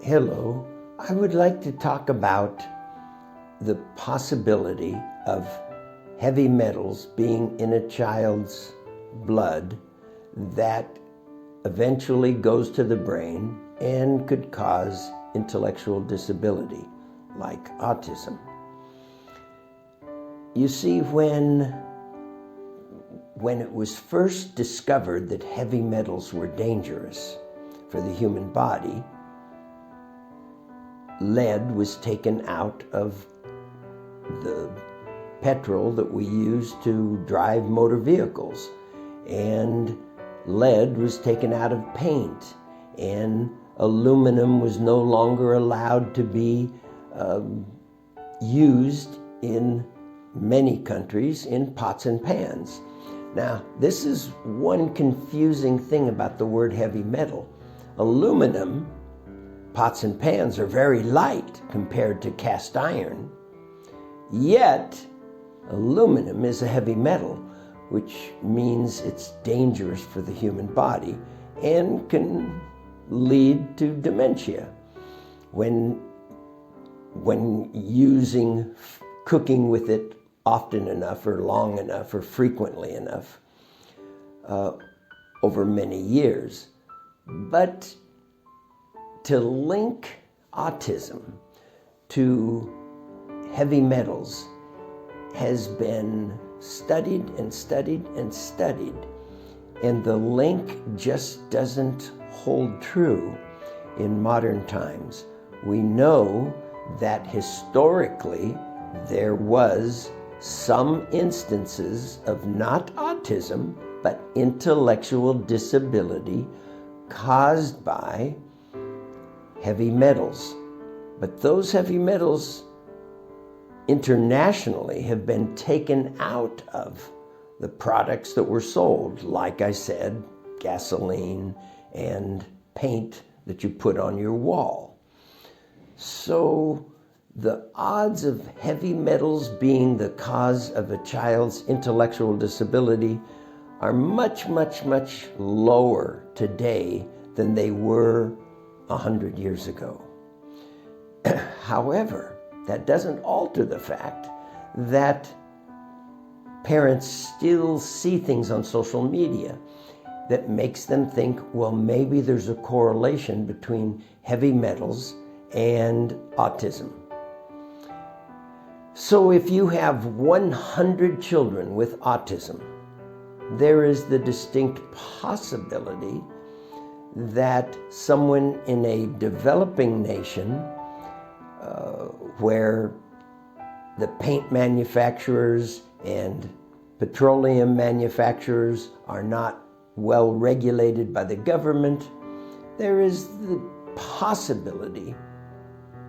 Hello, I would like to talk about the possibility of heavy metals being in a child's blood that eventually goes to the brain and could cause intellectual disability, like autism. You see, when it was first discovered that heavy metals were dangerous for the human body, lead was taken out of the petrol that we use to drive motor vehicles, and lead was taken out of paint, and aluminum was no longer allowed to be used in many countries in pots and pans. Now, this is one confusing thing about the word heavy metal. Aluminum pots and pans are very light compared to cast iron, yet aluminum is a heavy metal, which means it's dangerous for the human body and can lead to dementia when cooking with it often enough or long enough or frequently enough over many years. But to link autism to heavy metals has been studied and studied and studied, and the link just doesn't hold true in modern times. We know that historically there was some instances of not autism, but intellectual disability caused by heavy metals. But those heavy metals internationally have been taken out of the products that were sold, like I said, gasoline and paint that you put on your wall. So the odds of heavy metals being the cause of a child's intellectual disability are much, much, much lower today than they were 100 years ago. However, that doesn't alter the fact that parents still see things on social media that makes them think, well, maybe there's a correlation between heavy metals and autism. So if you have 100 children with autism, there is the distinct possibility that someone in a developing nation where the paint manufacturers and petroleum manufacturers are not well regulated by the government, there is the possibility,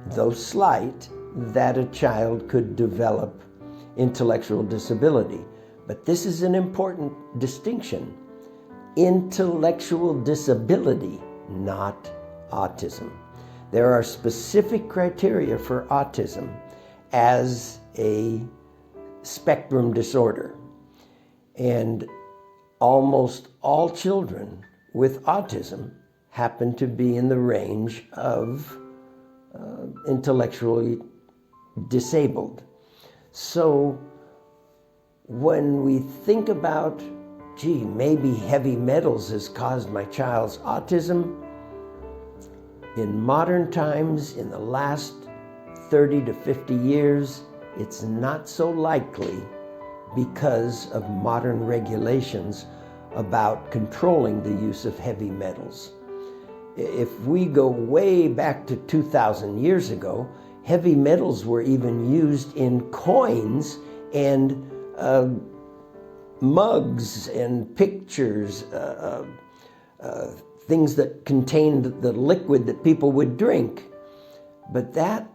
though slight, that a child could develop intellectual disability. But this is an important distinction. Intellectual disability, not autism. There are specific criteria for autism as a spectrum disorder. And almost all children with autism happen to be in the range of intellectually disabled. So when we think about, gee, maybe heavy metals has caused my child's autism, in modern times, in the last 30 to 50 years, it's not so likely because of modern regulations about controlling the use of heavy metals. If we go way back to 2,000 years ago, heavy metals were even used in coins and mugs and pictures, things that contained the liquid that people would drink. But that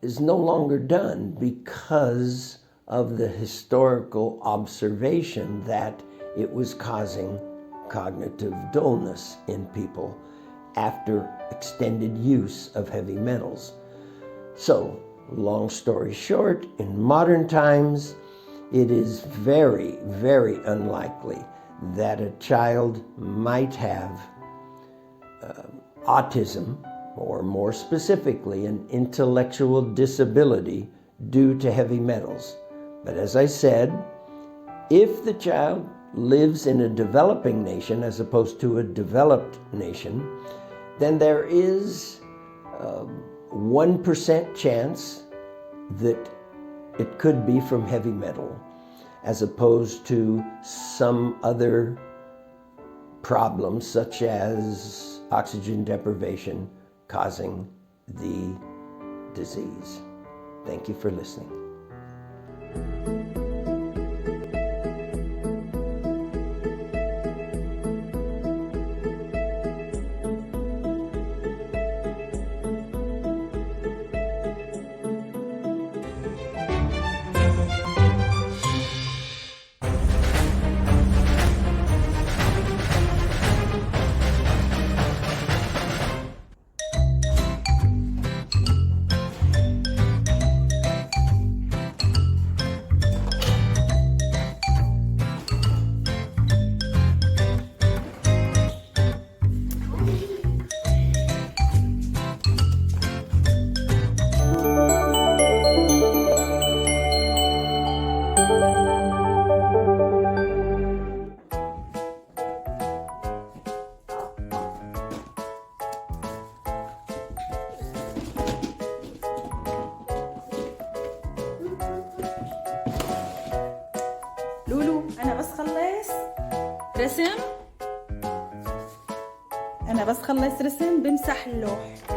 is no longer done because of the historical observation that it was causing cognitive dullness in people after extended use of heavy metals. So, long story short, in modern times, it is very, very unlikely that a child might have autism or more specifically, an intellectual disability due to heavy metals. But as I said, if the child lives in a developing nation as opposed to a developed nation, then there is 1% chance that it could be from heavy metal, as opposed to some other problems such as oxygen deprivation causing the disease. Thank you for listening. لولو أنا بس خلص رسم بمسح اللوح.